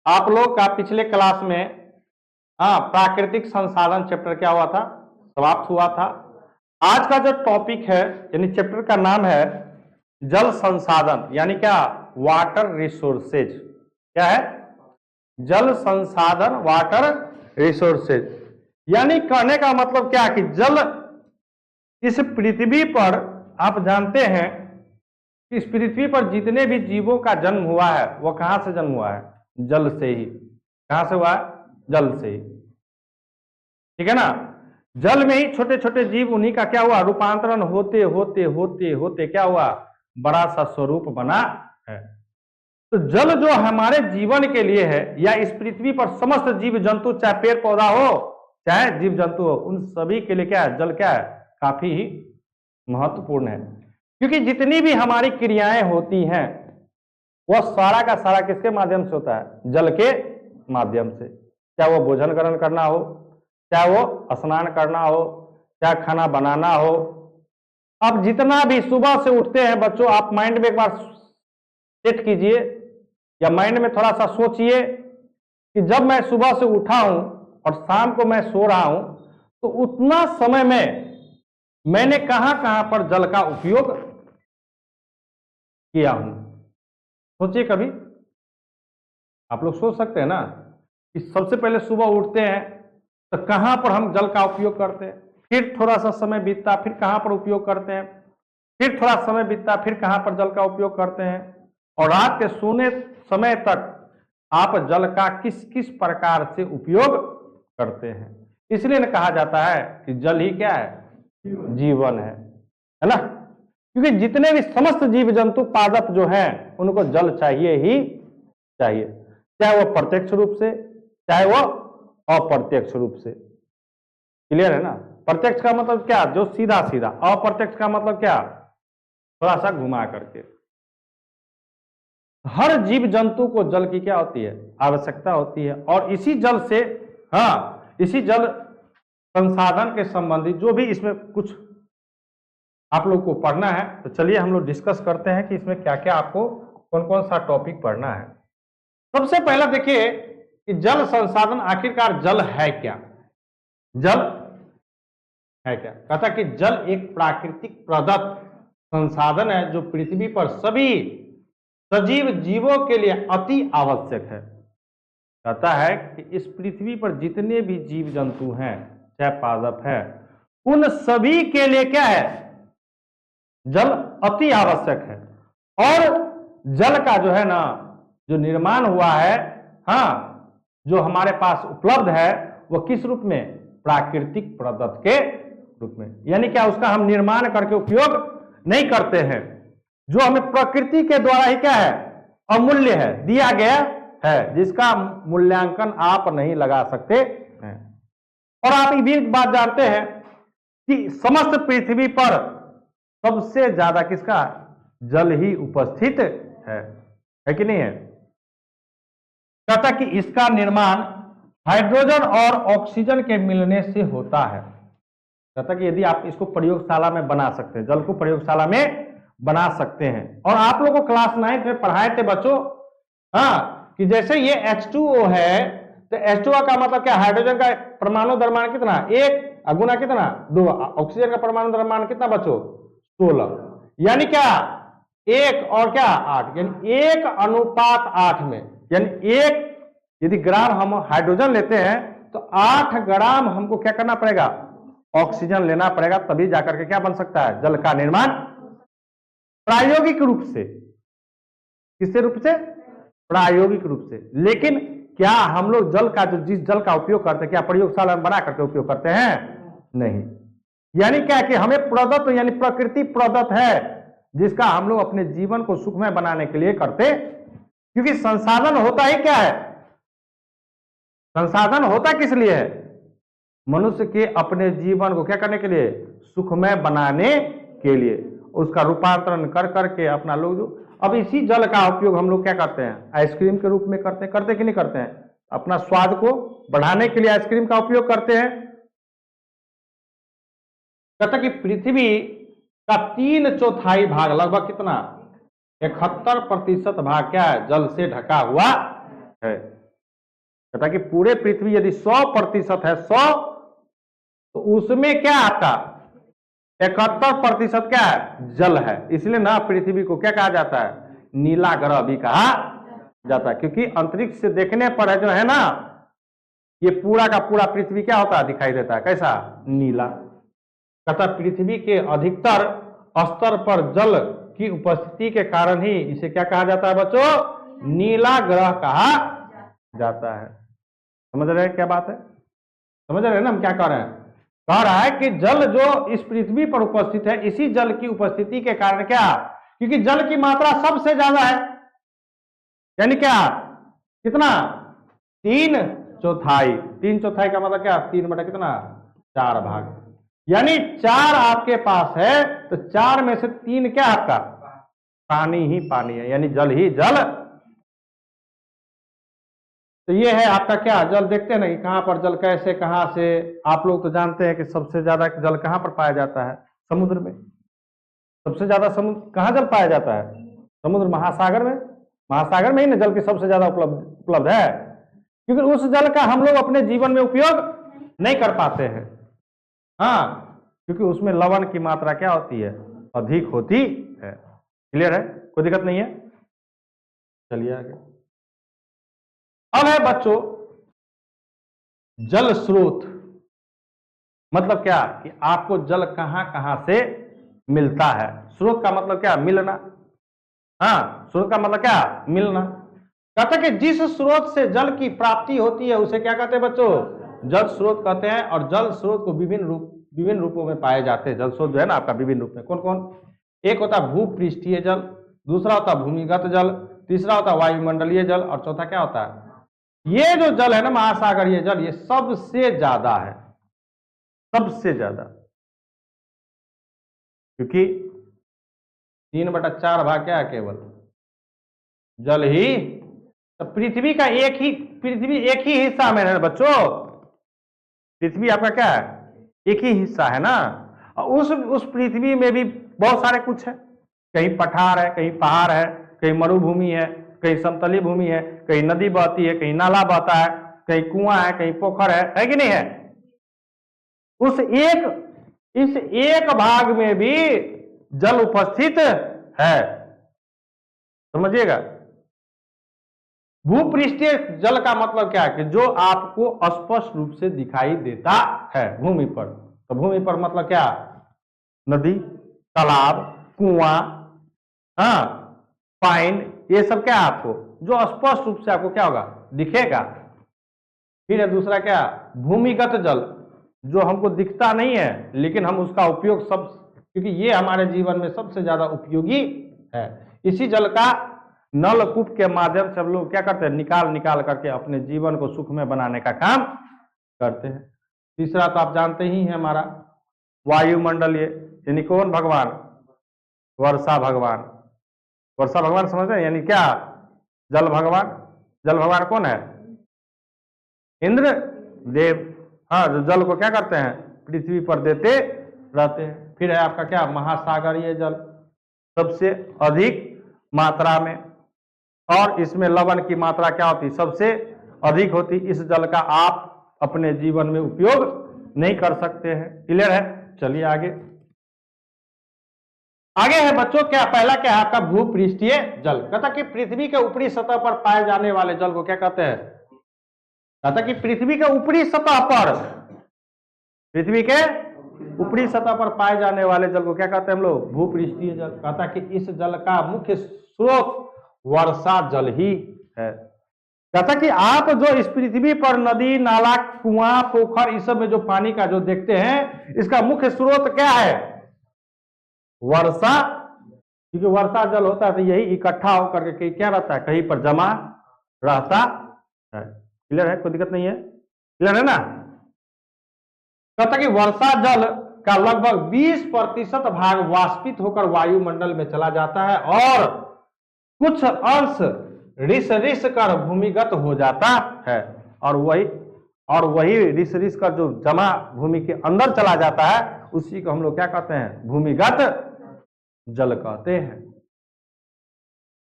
आप लोग का पिछले क्लास में प्राकृतिक संसाधन चैप्टर क्या हुआ था, समाप्त हुआ था। आज का जो टॉपिक है यानी चैप्टर का नाम है जल संसाधन, यानी क्या, वाटर रिसोर्सेज। क्या है? जल संसाधन, वाटर रिसोर्सेज। यानी कहने का मतलब क्या कि जल इस पृथ्वी पर, आप जानते हैं कि इस पृथ्वी पर जितने भी जीवों का जन्म हुआ है वो कहां से जन्म हुआ है? जल से ही। कहां से हुआ है? जल से ही। ठीक है ना? जल में ही छोटे छोटे जीव, उन्हीं का क्या हुआ, रूपांतरण होते होते होते होते क्या हुआ, बड़ा सा स्वरूप बना है। तो जल जो हमारे जीवन के लिए है, या इस पृथ्वी पर समस्त जीव जंतु, चाहे पेड़ पौधा हो चाहे जीव जंतु हो, उन सभी के लिए क्या है, जल क्या है, काफी ही महत्वपूर्ण है। क्योंकि जितनी भी हमारी क्रियाएं होती हैं वह सारा का सारा किसके माध्यम से होता है? जल के माध्यम से। चाहे वो भोजन ग्रहण करना हो, चाहे वो स्नान करना हो, चाहे खाना बनाना हो। अब जितना भी सुबह से उठते हैं बच्चों, आप माइंड में एक बार सेट कीजिए या माइंड में थोड़ा सा सोचिए कि जब मैं सुबह से उठा हूं और शाम को मैं सो रहा हूं, तो उतना समय में मैंने कहां कहां पर जल का उपयोग किया हूं। सोचिए कभी। आप लोग सोच सकते हैं ना कि सबसे पहले सुबह उठते हैं तो कहां पर हम जल का उपयोग करते हैं, फिर थोड़ा सा समय बीतता, फिर कहां पर उपयोग करते हैं, फिर थोड़ा समय बीतता, फिर कहां पर जल का उपयोग करते हैं, और रात के सोने समय तक आप जल का किस किस प्रकार से उपयोग करते हैं। इसलिए न कहा जाता है कि जल ही क्या है, जीवन है ना? क्योंकि जितने भी समस्त जीव जंतु पादप जो हैं उनको जल चाहिए ही चाहिए, चाहे वो प्रत्यक्ष रूप से चाहे वो अप्रत्यक्ष रूप से। क्लियर है ना? प्रत्यक्ष का मतलब क्या, जो सीधा सीधा। अप्रत्यक्ष का मतलब क्या, थोड़ा सा घुमा करके। हर जीव जंतु को जल की क्या होती है, आवश्यकता होती है। और इसी जल से, इसी जल संसाधन के संबंधित जो भी इसमें कुछ आप लोग को पढ़ना है, तो चलिए हम लोग डिस्कस करते हैं कि इसमें क्या क्या आपको कौन कौन सा टॉपिक पढ़ना है। सबसे पहला देखिए कि जल संसाधन, आखिरकार जल है क्या? जल है क्या? कहता कि जल एक प्राकृतिक प्रदत्त संसाधन है जो पृथ्वी पर सभी सजीव जीवों के लिए अति आवश्यक है। कहता है कि इस पृथ्वी पर जितने भी जीव जंतु हैं, चाहे पादप है, उन सभी के लिए क्या है, जल अति आवश्यक है। और जल का जो है ना, जो निर्माण हुआ है, जो हमारे पास उपलब्ध है, वो किस रूप में? प्राकृतिक प्रदत्त के रूप में। यानी क्या, उसका हम निर्माण करके उपयोग नहीं करते हैं, जो हमें प्रकृति के द्वारा ही क्या है, अमूल्य है, दिया गया है, जिसका मूल्यांकन आप नहीं लगा सकते हैं। और आप ये भी बात जानते हैं कि समस्त पृथ्वी पर सबसे ज्यादा किसका, जल ही उपस्थित है कि नहीं है? कहता कि इसका निर्माण हाइड्रोजन और ऑक्सीजन के मिलने से होता है। कहता कि यदि आप इसको प्रयोगशाला में बना सकते हैं, जल को प्रयोगशाला में बना सकते हैं। और आप लोगों को क्लास 9 में पढ़ाए थे बच्चों, कि जैसे ये H2O है, तो H2O का मतलब क्या, हाइड्रोजन का परमाणु द्रव्यमान कितना, 1 गुना कितना, 2। ऑक्सीजन का परमाणु द्रव्यमान कितना बच्चों, 16। यानी क्या, 1 और क्या 8, यानी 1:8 में, यानी 1 यदि ग्राम हम हाइड्रोजन लेते हैं तो 8 ग्राम हमको क्या करना पड़ेगा, ऑक्सीजन लेना पड़ेगा, तभी जाकर के क्या बन सकता है, जल का निर्माण। प्रायोगिक रूप से, किससे रूप से, प्रायोगिक रूप से। लेकिन क्या हम लोग जल का, जो जिस जल का उपयोग करते हैं, क्या प्रयोगशाला में बना करके उपयोग करते हैं? नहीं। यानी क्या कि हमें प्रदत्त, यानी प्रकृति प्रदत्त है, जिसका हम लोग अपने जीवन को सुखमय बनाने के लिए करते। क्योंकि संसाधन होता ही क्या है, संसाधन होता किस लिए है, मनुष्य के अपने जीवन को क्या करने के लिए, सुखमय बनाने के लिए, उसका रूपांतरण कर करके अपना लोग जो, अब इसी जल का उपयोग हम लोग क्या करते हैं, आइसक्रीम के रूप में करते कि नहीं करते हैं? अपना स्वाद को बढ़ाने के लिए आइसक्रीम का उपयोग करते हैं। कहता कि पृथ्वी का 3/4 भाग, लगभग कितना, 71% भाग क्या है, जल से ढका हुआ है। कहता कि पूरे पृथ्वी यदि 100% है, 100, तो उसमें क्या आपका 71% क्या है, जल है। इसलिए ना पृथ्वी को क्या कहा जाता है, नीला ग्रह भी कहा जाता है, क्योंकि अंतरिक्ष से देखने पर है जो है ना, ये पूरा का पूरा पृथ्वी क्या होता है, दिखाई देता है कैसा, नीला। कहता पृथ्वी के अधिकतर स्तर पर जल की उपस्थिति के कारण ही इसे क्या कहा जाता है बच्चों, नीला ग्रह कहा जाता है। समझ रहे हैं क्या बात है, समझ रहे हैं ना हम क्या कह रहे हैं। कह रहा है कि जल जो इस पृथ्वी पर उपस्थित है, इसी जल की उपस्थिति के कारण क्या, क्योंकि जल की मात्रा सबसे ज्यादा है, यानी क्या, कितना, 3/4। 3/4 का मतलब क्या, 3 बटा कितना, 4 भाग, यानी 4 आपके पास है, तो 4 में से 3 क्या आपका, पानी ही पानी है, यानी जल ही जल। तो ये है आपका क्या, जल। देखते हैं ना कि कहां पर जल कैसे, कहां से। आप लोग तो जानते हैं कि सबसे ज्यादा जल कहां पर पाया जाता है, समुद्र में। सबसे ज्यादा समुद्र कहां जल पाया जाता है, समुद्र, महासागर में। महासागर में ही ना जल की सबसे ज्यादा उपलब्ध है, क्योंकि उस जल का हम लोग अपने जीवन में उपयोग नहीं कर पाते हैं। हाँ, क्योंकि उसमें लवण की मात्रा क्या होती है, अधिक होती है। क्लियर है, कोई दिक्कत नहीं है। चलिए आगे। अब है बच्चों जल स्रोत, मतलब क्या कि आपको जल कहां कहां से मिलता है। स्रोत का मतलब क्या, मिलना। हाँ, स्रोत का मतलब क्या, मिलना। कहते हैं कि जिस स्रोत से जल की प्राप्ति होती है उसे क्या कहते हैं बच्चों, जल स्रोत कहते हैं। और जल स्रोत को विभिन्न रूपों में पाए जाते हैं। जल स्रोत जो है ना आपका विभिन्न रूप में, कौन कौन, एक होता है भूपृष्ठीय जल, दूसरा होता है भूमिगत जल, तीसरा होता है वायुमंडलीय जल, और चौथा क्या होता है, ये जो जल है ना महासागरीय जल, ये सबसे ज्यादा है, सबसे ज्यादा। क्योंकि 3/4 भाग क्या है, केवल जल ही। तो पृथ्वी एक ही हिस्सा में है बच्चों। पृथ्वी आपका क्या है, एक ही हिस्सा है ना। और उस पृथ्वी में भी बहुत सारे कुछ है, कहीं पठार है, कहीं पहाड़ है, कहीं मरुभूमि है, कहीं समतली भूमि है, कहीं नदी बहती है, कहीं नाला बहता है, कहीं कुआं है, कहीं पोखर है कि नहीं है। इस एक भाग में भी जल उपस्थित है, समझिएगा। भूपृष्ठीय जल का मतलब क्या है कि जो आपको स्पष्ट रूप से दिखाई देता है भूमि पर। तो भूमि पर मतलब क्या, नदी, तालाब, कुआं, हाँ, पाइन, ये सब क्या आपको जो स्पष्ट रूप से आपको क्या होगा, दिखेगा। फिर है दूसरा क्या, भूमिगत जल, जो हमको दिखता नहीं है लेकिन हम उसका उपयोग सब, क्योंकि ये हमारे जीवन में सबसे ज्यादा उपयोगी है। इसी जल का नलकूप के माध्यम से हम लोग क्या करते हैं, निकाल करके अपने जीवन को सुखमय बनाने का काम करते हैं। तीसरा तो आप जानते ही हैं हमारा वायुमंडलीय, यानी कौन भगवान, वर्षा भगवान। वर्षा भगवान समझ रहे हैं, यानी क्या, जल भगवान। जल भगवान कौन है, इंद्र देव। हाँ, जो जल को क्या करते हैं, पृथ्वी पर देते रहते हैं। फिर है आपका क्या, महासागरीय जल, सबसे अधिक मात्रा में, और इसमें लवण की मात्रा क्या होती, सबसे अधिक होती। इस जल का आप अपने जीवन में उपयोग नहीं कर सकते हैं। क्लियर है, चलिए आगे। आगे है बच्चों क्या, पहला क्या है आपका भूपृष्ठीय जल। कहता कि पृथ्वी के ऊपरी सतह पर पाए जाने वाले जल को क्या कहते हैं, कहता कि पृथ्वी के ऊपरी सतह पर, पृथ्वी के ऊपरी सतह पर पाए जाने वाले जल को क्या कहते हैं हम लोग, भूपृष्ठीय जल। कहता कि इस जल का मुख्य स्रोत वर्षा जल ही है। कहता कि आप जो इस पृथ्वी पर नदी, नाला, कुआं, पोखर, इस सब में जो पानी का जो देखते हैं, इसका मुख्य स्रोत क्या है, वर्षा। क्योंकि वर्षा जल होता है तो यही इकट्ठा होकर के क्या रहता है, कहीं पर जमा रहता है। क्लियर है, कोई दिक्कत नहीं है, क्लियर है ना। कहता कि वर्षा जल का लगभग 20% भाग वाष्पित होकर वायुमंडल में चला जाता है और कुछ अंश रिस कर भूमिगत हो जाता है। और वही रिस कर जो जमा भूमि के अंदर चला जाता है, उसी को हम लोग क्या कहते हैं, भूमिगत जल कहते हैं।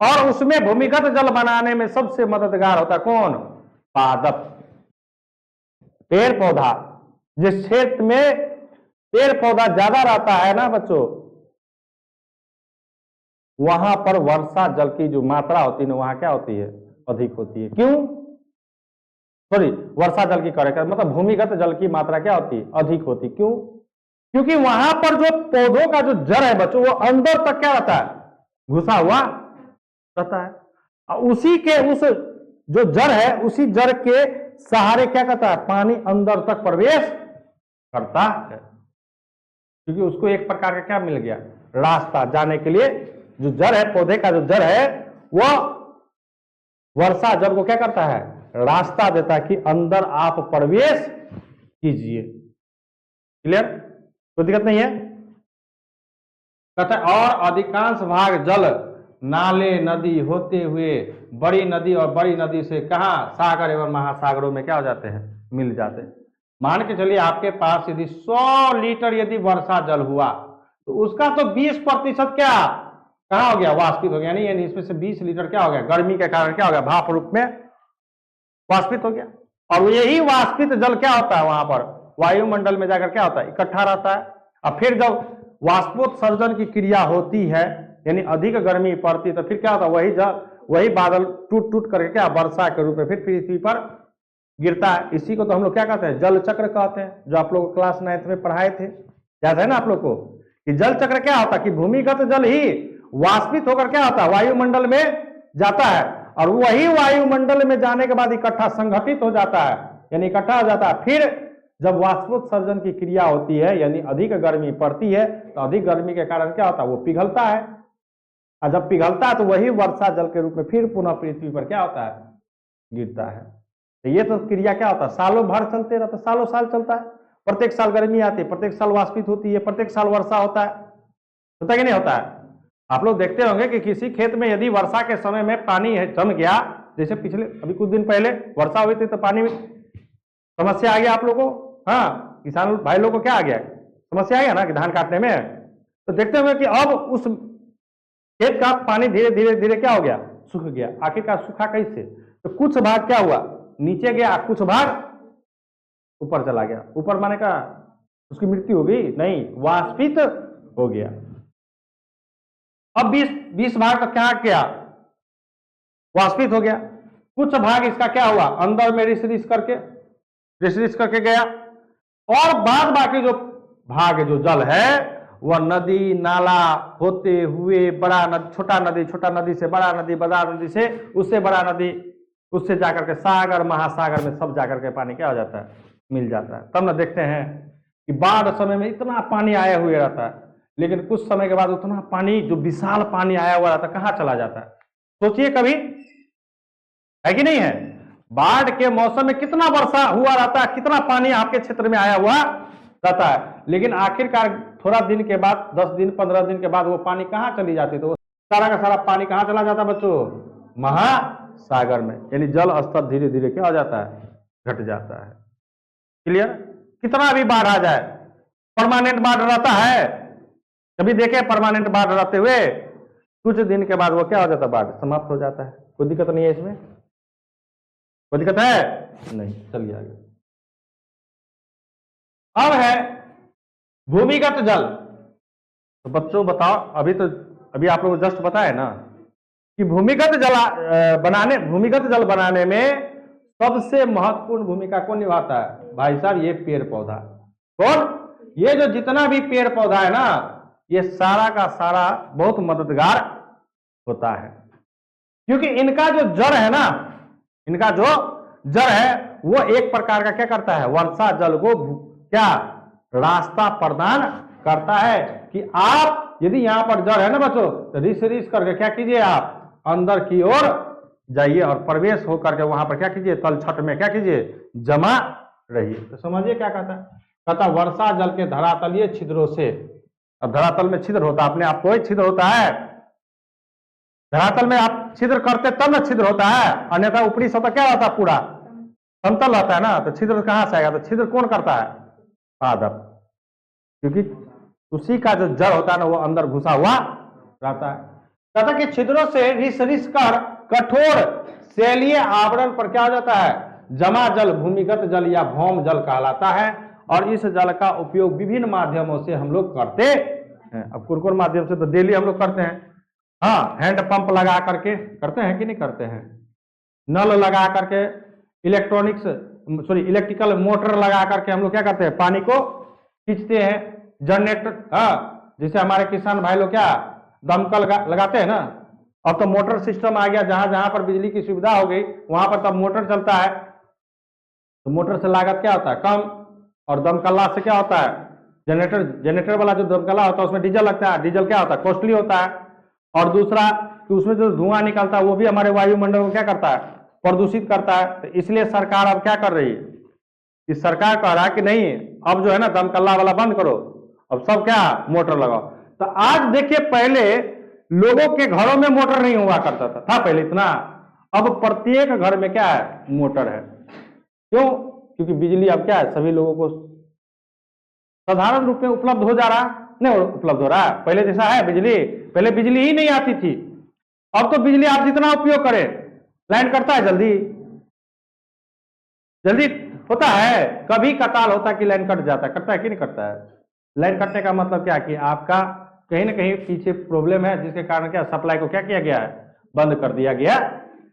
और उसमें भूमिगत जल बनाने में सबसे मददगार होता है कौन, पादप। पेड़ पौधा, जिस क्षेत्र में पेड़ पौधा ज्यादा रहता है ना बच्चों, वहां पर वर्षा जल की जो मात्रा होती है ना, वहां क्या होती है, अधिक होती है। क्यों? सॉरी, वर्षा जल की करेक्ट मतलब भूमिगत जल की मात्रा क्या होती है, अधिक होती। क्यों? क्योंकि वहां पर जो पौधों का जो जड़ है बच्चों, वो अंदर तक क्या रहता है, घुसा हुआ रहता है। और उसी के उस जो जड़ है, उसी जड़ के सहारे क्या करता है, पानी अंदर तक प्रवेश करता है। क्योंकि उसको एक प्रकार का क्या मिल गया, रास्ता जाने के लिए। जो जड़ है, पौधे का जो जड़ है, वो वर्षा जल को क्या करता है, रास्ता देता है कि अंदर आप प्रवेश कीजिए। क्लियर? कोई दिक्कत नहीं है। कहता है और अधिकांश भाग जल नाले नदी होते हुए बड़ी नदी और बड़ी नदी से कहां, सागर एवं महासागरों में क्या हो जाते हैं, मिल जाते हैं। मान के चलिए आपके पास यदि 100 लीटर यदि वर्षा जल हुआ, तो उसका तो 20% क्या कहां हो गया, वाष्पित हो गया। नहीं, यानी इसमें से 20 लीटर क्या हो गया, गर्मी के कारण क्या हो गया, भाप रूप में वाष्पित हो गया। और यही वाष्पित जल क्या होता है, वहां पर वायुमंडल में जाकर क्या होता है, इकट्ठा रहता है। और फिर जब वाष्पोत्सर्जन की क्रिया होती है, यानी अधिक गर्मी पड़ती, तो फिर क्या होता है, वही जल, वही बादल टूट टूट करके क्या वर्षा के रूप में फिर पृथ्वी पर गिरता है। इसी को तो हम लोग क्या कहते हैं, जल चक्र कहते हैं, जो आप लोग क्लास 9th में पढ़ाए थे। याद है ना आप लोग को, कि जल चक्र क्या होता है, कि भूमिगत जल ही वाष्पित होकर क्या होता है, वायुमंडल में जाता है, और वही वायुमंडल में जाने के बाद इकट्ठा संगठित हो जाता है, यानी इकट्ठा हो जाता है। फिर जब वाष्पोत्सर्जन की क्रिया होती है, यानी अधिक गर्मी पड़ती है, तो अधिक गर्मी के कारण क्या होता है, वो पिघलता है। और जब पिघलता है तो वही वर्षा जल के रूप में फिर पुनः पृथ्वी पर क्या होता है, गिरता है। तो ये तो क्रिया क्या होता है, सालों भर चलते रहता है, सालों साल चलता है। प्रत्येक साल गर्मी आती है, प्रत्येक साल वाष्पित होती है, प्रत्येक साल वर्षा होता है कि नहीं होता है। आप लोग देखते होंगे कि किसी खेत में यदि वर्षा के समय में पानी जम गया, जैसे पिछले अभी कुछ दिन पहले वर्षा हुई थी, तो पानी में समस्या आ गया आप लोगों को। हाँ, किसान भाई लोग को क्या आ गया, समस्या आ गया ना, कि धान काटने में। तो देखते होंगे कि अब उस खेत का पानी धीरे धीरे धीरे क्या हो गया, सूख गया। आखिरकार सूखा कैसे, तो कुछ भाग क्या हुआ, नीचे गया, कुछ भाग ऊपर चला गया। ऊपर माने का उसकी मृत्यु हो गई, नहीं, वाष्पित हो गया। अब 20 भाग का क्या किया, वाष्पित हो गया। कुछ भाग इसका क्या हुआ, अंदर में रिस करके गया। और बाद बाकी जो भाग जो जल है, वह नदी नाला होते हुए बड़ा नदी, छोटा नदी से बड़ा नदी से उससे बड़ा नदी, उससे जाकर के सागर महासागर में सब जाकर के पानी क्या हो जाता है, मिल जाता है। तब ना देखते हैं कि बाढ़ समय में इतना पानी आया हुआ रहता है, लेकिन कुछ समय के बाद उतना पानी, जो विशाल पानी आया हुआ रहता है, कहाँ चला जाता है। सोचिए कभी, है कि नहीं है। बाढ़ के मौसम में कितना वर्षा हुआ रहता है, कितना पानी आपके क्षेत्र में आया हुआ रहता है, लेकिन आखिरकार थोड़ा दिन के बाद, 10 दिन 15 दिन के बाद वो पानी कहाँ चली जाती है, तो वो सारा का सारा पानी कहाँ चला जाता है बच्चों, महासागर में। यानी जल स्तर धीरे धीरे क्या हो जाता है, घट जाता है। क्लियर? कितना भी बाढ़ आ जाए, परमानेंट बाढ़ रहता है, कभी देखे परमानेंट बाढ़ रहते हुए, कुछ दिन के बाद वो क्या हो जाता है, बाढ़ समाप्त हो जाता है। कोई दिक्कत नहीं है इसमें, कोई दिक्कत है नहीं। चलिए आगे। अब है भूमिगत जल। तो बच्चों बताओ, अभी आप लोग जस्ट बताए ना कि भूमिगत जल बनाने में सबसे महत्वपूर्ण भूमिका कौन निभाता है, भाई साहब, ये पेड़ पौधा। कौन? ये जो जितना भी पेड़ पौधा है ना, ये सारा का सारा बहुत मददगार होता है। क्योंकि इनका जो जड़ है ना, इनका जो जड़ है, वो एक प्रकार का क्या करता है, वर्षा जल को क्या रास्ता प्रदान करता है। कि आप यदि यहां पर जड़ है ना बच्चों, तो रिस करके क्या कीजिए, आप अंदर की ओर जाइए और प्रवेश होकर के वहां पर क्या कीजिए, तलछट में क्या कीजिए, जमा रहिए। तो समझिए क्या कहता है, कहता वर्षा जल के धरातलीय छिद्रों से। अब धरातल में छिद्र होता है, अपने आप को ही छिद्र होता है, धरातल में आप छिद्र करते तब ना छिद्र होता है, अन्यथा ऊपरी सतह क्या होता है, पूरा समतल रहता है ना, तो छिद्र कहां से आएगा, तो छिद्र कौन करता है, पादप। क्योंकि उसी का जो जड़ होता है ना, वो अंदर घुसा हुआ रहता है। कहता कि छिद्रों से रिस कर कठोर शैलीय आवरण पर क्या हो जाता है, जमा जल भूमिगत जल या भौम जल कहलाता है। और इस जल का उपयोग विभिन्न माध्यमों से हम लोग करते हैं। अब कौन माध्यम से, तो डेली हम लोग करते हैं। हाँ, हैंड पंप लगा करके करते हैं कि नहीं करते हैं, नल लगा करके, इलेक्ट्रिकल मोटर लगा करके हम लोग क्या करते हैं, पानी को खींचते हैं। जनरेटर, हाँ, जैसे हमारे किसान भाई लोग क्या दमकल लगाते हैं ना, अब तो मोटर सिस्टम आ गया, जहां जहां पर बिजली की सुविधा हो गई वहां पर तब मोटर चलता है। तो मोटर से लागत क्या होता है, कम, और दमकल्ला से क्या होता है, जनरेटर वाला जो दमकल्ला होता है उसमें डीजल लगता है, डीजल क्या होता है, कॉस्टली होता है। और दूसरा कि उसमें जो धुआं निकलता है वो भी हमारे वायुमंडल को क्या करता है, प्रदूषित करता है। तो इसलिए सरकार अब क्या कर रही है, कि सरकार कह रहा है कि नहीं, अब जो है ना दमकल्ला वाला बंद करो, अब सब क्या मोटर लगाओ। तो आज देखिए, पहले लोगों के घरों में मोटर नहीं हुआ करता था पहले इतना, अब प्रत्येक घर में क्या है, मोटर है। क्यों? क्योंकि बिजली अब क्या है, सभी लोगों को साधारण रूप में उपलब्ध हो जा रहा, नहीं उपलब्ध हो रहा है। पहले जैसा है बिजली, पहले बिजली ही नहीं आती थी। अब तो बिजली आप जितना उपयोग करें, लाइन कटता है जल्दी जल्दी होता है, कभी कताल होता है कि लाइन कट जाता है, कटता है कि नहीं कटता है। लाइन कटने का मतलब क्या, कि आपका कहीं ना कहीं पीछे प्रॉब्लम है, जिसके कारण क्या सप्लाई को क्या किया गया है, बंद कर दिया गया।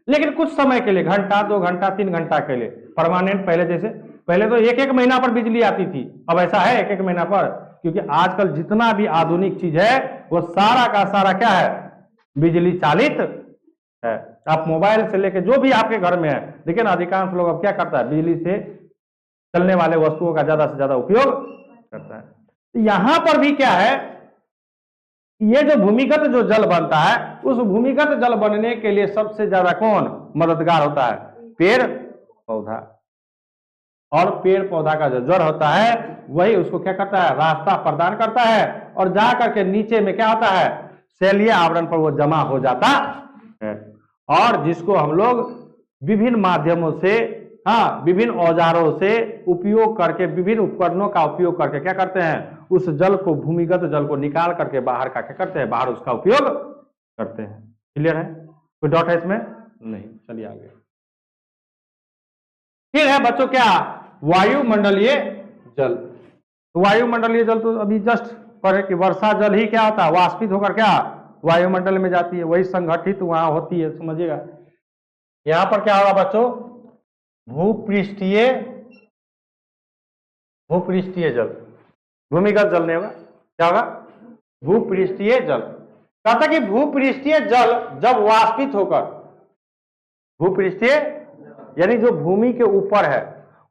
लेकिन कुछ समय के लिए, घंटा 2 घंटा 3 घंटा के लिए, परमानेंट। पहले जैसे, पहले तो 1-1 महीना पर बिजली आती थी, अब ऐसा है 1-1 महीना पर, क्योंकि आजकल जितना भी आधुनिक चीज है वो सारा का सारा क्या है, बिजली चालित है। आप मोबाइल से लेके जो भी आपके घर में है, देखिए ना, अधिकांश लोग अब क्या करता है, बिजली से चलने वाले वस्तुओं का ज्यादा से ज्यादा उपयोग करता है। तो यहां पर भी क्या है, ये जो भूमिगत जो जल बनता है, उस भूमिगत जल बनने के लिए सबसे ज्यादा कौन मददगार होता है, पेड़ पौधा। और पेड़ पौधा का जो जड़ होता है वही उसको क्या करता है, रास्ता प्रदान करता है, और जा करके नीचे में क्या होता है, शैलीय आवरण पर वो जमा हो जाता है। और जिसको हम लोग विभिन्न माध्यमों से, हाँ, विभिन्न औजारों से उपयोग करके, विभिन्न उपकरणों का उपयोग करके क्या करते हैं, उस जल को, भूमिगत जल को निकाल करके बाहर का क्या करते हैं, बाहर उसका उपयोग करते हैं। क्लियर है? कोई डाउट है इसमें? नहीं, चलिए आगे। फिर है बच्चों क्या, वायुमंडलीय जल। तो वायुमंडलीय जल तो अभी जस्ट पढ़े कि वर्षा जल ही क्या होता है, वाष्पित होकर क्या वायुमंडल में जाती है, वही संगठित वहां होती है, समझिएगा। यहां पर क्या होगा बच्चों, भूपृष्ठीय जल, भूमिगत जल नहीं होगा, क्या होगा, भूपृष्ठीय जल। कहता कि भूपृष्ठीय जल जब वाष्पित होकर, भूपृष्ठीय यानी जो भूमि के ऊपर है,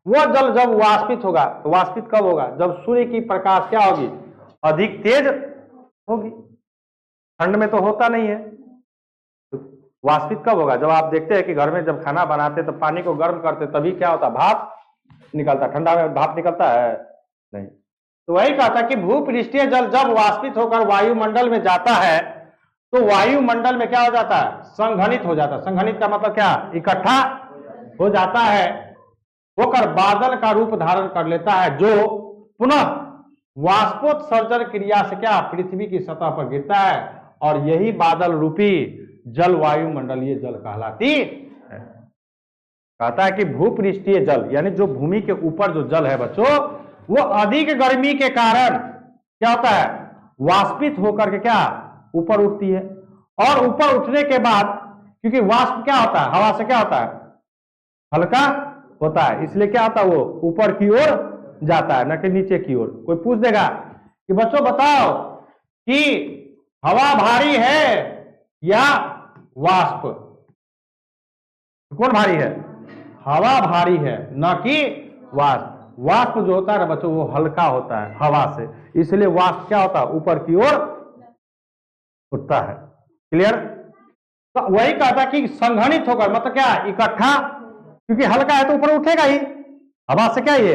वो जल जब वाष्पित होगा, तो वाष्पित कब होगा, जब सूर्य की प्रकाश क्या होगी, अधिक तेज होगी। ठंड में तो होता नहीं है। तो वाष्पित कब होगा, जब आप देखते हैं कि घर में जब खाना बनाते तो पानी को गर्म करते, तभी क्या होता, भाप निकलता। ठंडा में भाप निकलता है नहीं। तो वही कहा था कि भूपृष्ठीय जल जब वाष्पित होकर वायुमंडल में जाता है, तो वायुमंडल में क्या हो जाता है, संघनित हो जाता है। संघनित का मतलब क्या, इकट्ठा हो जाता है, होकर बादल का रूप धारण कर लेता है, जो पुनः वाष्पोत्सर्जन क्रिया से क्या पृथ्वी की सतह पर गिरता है, और यही बादल रूपी जल वायुमंडलीय जल कहलाती है। कहता है कि भूपृष्ठीय जल यानी जो भूमि के ऊपर जो जल है बच्चों, वो अधिक गर्मी के कारण क्या होता है, वाष्पित होकर के क्या ऊपर उठती है। और ऊपर उठने के बाद, क्योंकि वाष्प क्या होता है, हवा से क्या होता है, हल्का होता है, इसलिए क्या होता है, वो ऊपर की ओर जाता है, न कि नीचे की ओर। कोई पूछ देगा कि बच्चों बताओ कि हवा भारी है या वाष्प, कौन भारी है, हवा भारी है, न कि वाष्प। वाष्प जो होता है ना बच्चों, वो हल्का होता है हवा से, इसलिए वाष्प क्या होता है, ऊपर की ओर उठता है। क्लियर? तो वही कहता कि संघनित होकर, मतलब क्या, इकट्ठा, क्योंकि हल्का है तो ऊपर उठेगा ही, हवा से क्या ये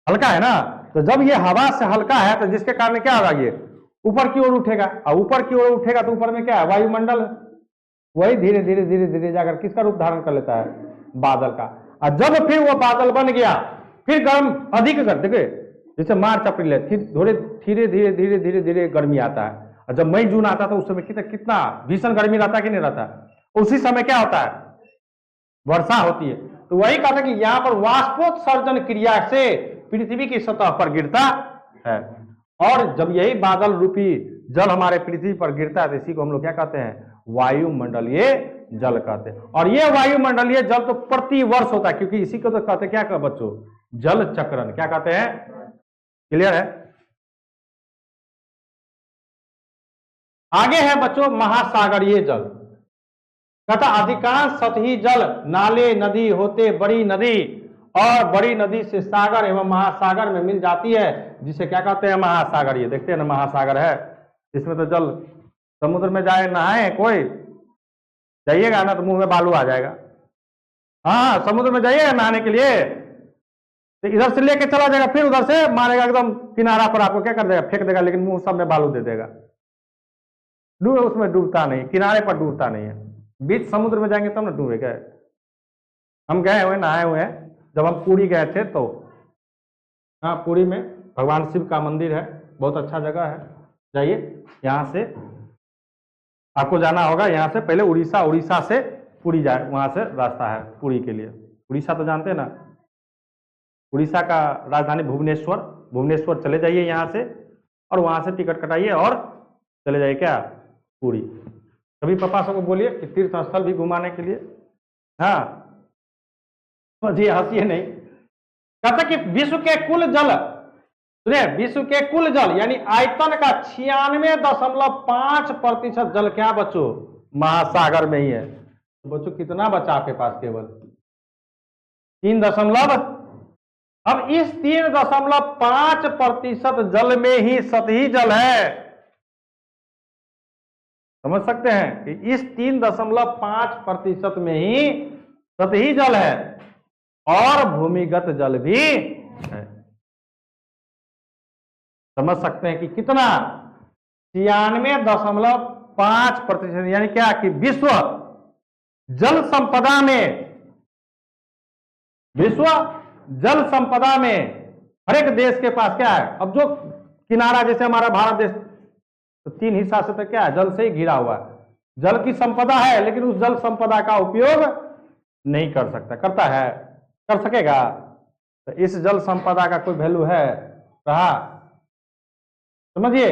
हल्का है ना, तो जब ये हवा से हल्का है तो जिसके कारण क्या होगा, ये ऊपर की ओर उठेगा, और ऊपर की ओर उठेगा तो ऊपर में क्या है, वायुमंडल, वही धीरे धीरे धीरे धीरे जाकर किसका रूप धारण कर लेता है, बादल का। और जब फिर वो बादल बन गया, फिर गर्म अधिक कर, देखिए जैसे मार्च अप्रैल है, फिर धीरे धीरे धीरे धीरे धीरे धीरे गर्मी आता है, और जब मई जून आता है तो उस समय कितना भीषण गर्मी रहता है कि नहीं रहता, उसी समय क्या होता है, वर्षा होती है। तो वही कहा था कि यहाँ पर वाष्पोत्सर्जन क्रिया से पृथ्वी की सतह पर गिरता है, और जब यही बादल रूपी जल हमारे पृथ्वी पर गिरता है तो इसी को हम लोग क्या कहते हैं, वायुमंडलीय जल कहते हैं। और ये वायुमंडलीय जल तो प्रति वर्ष होता है, क्योंकि इसी को तो कहते हैं क्या कहते बच्चों, जल चक्रण, क्या कहते हैं, क्लियर है। आगे है बच्चों महासागरीय जल, कहता अधिकांश सतही जल नाले नदी होते बड़ी नदी और बड़ी नदी से सागर एवं महासागर में मिल जाती है, जिसे क्या कहते हैं, महासागरीय। देखते हैं ना, महासागर है, इसमें तो जल, समुद्र में जाए नहाए कोई, जाइएगा ना तो मुंह में बालू आ जाएगा। हाँ, समुद्र में जाइएगा नहाने के लिए तो इधर से लेके चला जाएगा, फिर उधर से मारेगा एकदम किनारा पर, आपको क्या कर देगा, फेंक देगा, लेकिन मुंह सब में बालू दे देगा। उसमें डूबता नहीं, किनारे पर डूबता नहीं है, बीच समुद्र में जाएंगे तब ना डूबेगा। हम गए हुए, नहाए हुए हैं, जब हम पुरी गए थे तो, हाँ पुरी में भगवान शिव का मंदिर है, बहुत अच्छा जगह है, जाइए। यहाँ से आपको जाना होगा, यहाँ से पहले उड़ीसा, उड़ीसा से पुरी जाए, वहाँ से रास्ता है पुरी के लिए। उड़ीसा तो जानते हैं ना, उड़ीसा का राजधानी भुवनेश्वर, भुवनेश्वर चले जाइए यहाँ से, और वहाँ से टिकट कटाइए और चले जाइए क्या, पुरी। कभी पापा सबको बोलिए कि तीर्थ स्थल भी घुमाने के लिए। हाँ जी, हंसिए नहीं। कहता कि विश्व के कुल जल, सुनिए, विश्व के कुल जल यानी आयतन का 96.5% जल क्या बच्चों, महासागर में ही है। तो बच्चों कितना बचा आपके पास, केवल 3 अब इस 3.5% जल में ही सतही जल है। समझ सकते हैं कि इस 3.5% में ही सतही जल है और भूमिगत जल भी है। समझ सकते हैं कि कितना, 96.5%, यानी क्या कि विश्व जल संपदा में हर एक देश के पास क्या है। अब जो किनारा, जैसे हमारा भारत देश तो 3 हिस्सा से तो क्या है, जल से ही घिरा हुआ है, जल की संपदा है, लेकिन उस जल संपदा का उपयोग नहीं कर सकता, करता है, कर सकेगा। तो इस जल संपदा का कोई वैल्यू है रहा, समझिए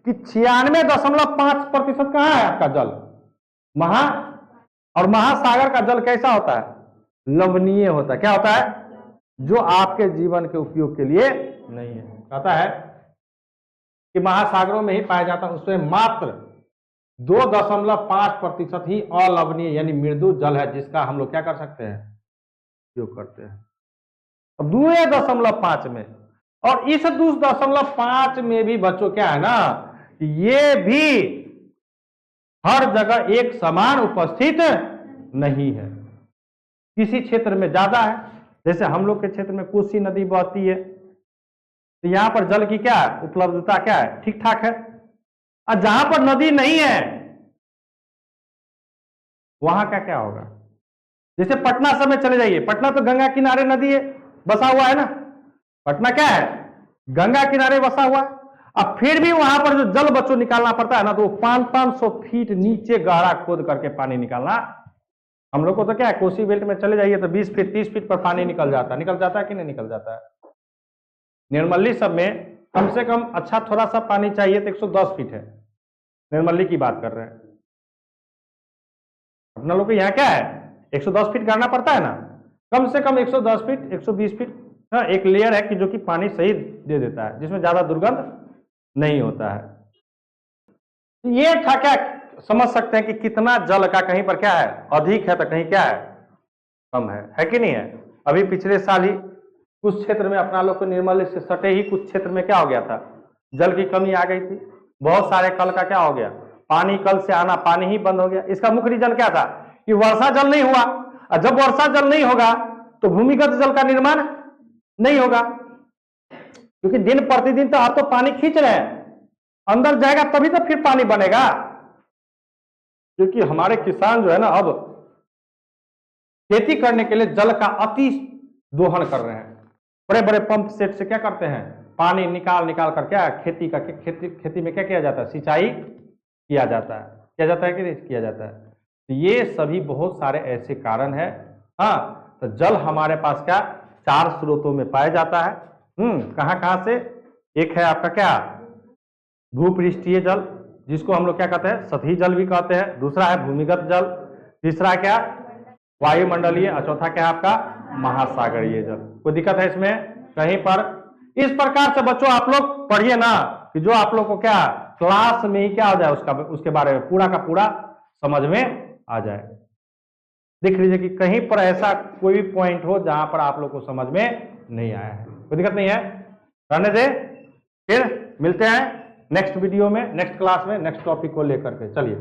कि 96.5% कहां है आपका जल, और महासागर का जल कैसा होता है, लवणीय होता है। क्या होता है, जो आपके जीवन के उपयोग के लिए नहीं है। कहता है कि महासागरों में ही पाया जाता है, उसमें मात्र 2.5% ही अलवणीय यानी मृदु जल है, जिसका हम लोग क्या कर सकते हैं, उपयोग करते हैं। अब 2.5 में, और इस 2.5 में भी बच्चों क्या है ना, ये भी हर जगह एक समान उपस्थित नहीं है। किसी क्षेत्र में ज्यादा है, जैसे हम लोग के क्षेत्र में कोसी नदी बहती है, तो यहां पर जल की क्या है, उपलब्धता क्या है, ठीक ठाक है। और जहां पर नदी नहीं है वहां का क्या होगा, जैसे पटना सब में चले जाइए, पटना तो गंगा किनारे नदी है, बसा हुआ है ना, पटना क्या है, गंगा किनारे बसा हुआ है। अब फिर भी वहां पर जो जल बच्चों निकालना पड़ता है ना, तो 500 फीट नीचे गहरा खोद करके पानी निकालना। हम लोग को तो क्या है, कोसी बेल्ट में चले जाइए तो 20 फीट 30 फीट पर पानी निकल जाता है कि नहीं निकल जाता है। निर्मली सब में कम से कम अच्छा थोड़ा सा पानी चाहिए तो 110 फीट है, निर्मली की बात कर रहे हैं। अपना लोग को यहाँ क्या है, 110 फीट गाड़ना पड़ता है ना, कम से कम 110 फीट 120 फीट। हाँ, एक लेयर है कि जो कि पानी सही दे देता है, जिसमें ज्यादा दुर्गंध नहीं होता है। ये था क्या, समझ सकते हैं कि कितना जल का कहीं पर क्या है, अधिक है तो कहीं क्या है, कम है कि नहीं है। अभी पिछले साल ही कुछ क्षेत्र में अपना लोग को निर्मली से सटे ही कुछ क्षेत्र में क्या हो गया था, जल की कमी आ गई थी। बहुत सारे कल का क्या हो गया, पानी कल से आना पानी ही बंद हो गया। इसका मुख्य रीजन क्या था कि वर्षा जल नहीं हुआ, और जब वर्षा जल नहीं होगा तो भूमिगत जल का निर्माण नहीं होगा, क्योंकि दिन प्रतिदिन तो आप तो पानी खींच रहे हैं, अंदर जाएगा तभी तो फिर पानी बनेगा। क्योंकि हमारे किसान जो है ना, अब खेती करने के लिए जल का अति दोहन कर रहे हैं, बड़े बड़े पंप सेट से क्या करते हैं, पानी निकाल कर क्या खेती में क्या किया जाता है, सिंचाई किया जाता है कि नहीं किया जाता है। तो ये सभी बहुत सारे ऐसे कारण है। हाँ, तो जल हमारे पास क्या 4 स्रोतों में पाया जाता है। कहां कहां से? एक है आपका क्या भूपृष्ठीय जल, जिसको हम लोग क्या कहते हैं सतही जल भी कहते हैं। दूसरा है भूमिगत जल, तीसरा क्या वायुमंडलीय, और चौथा क्या है आपका महासागरीय जल। कोई दिक्कत है इसमें कहीं पर? इस प्रकार से बच्चों आप लोग पढ़िए ना कि जो आप लोग को क्या क्लास में ही क्या हो जाए उसके बारे में पूरा का पूरा समझ में आ जाए। देख लीजिए कि कहीं पर ऐसा कोई पॉइंट हो जहां पर आप लोग को समझ में नहीं आया है। कोई दिक्कत नहीं है, रहने दे। फिर मिलते हैं नेक्स्ट वीडियो में, नेक्स्ट क्लास में, नेक्स्ट टॉपिक को लेकर के। चलिए।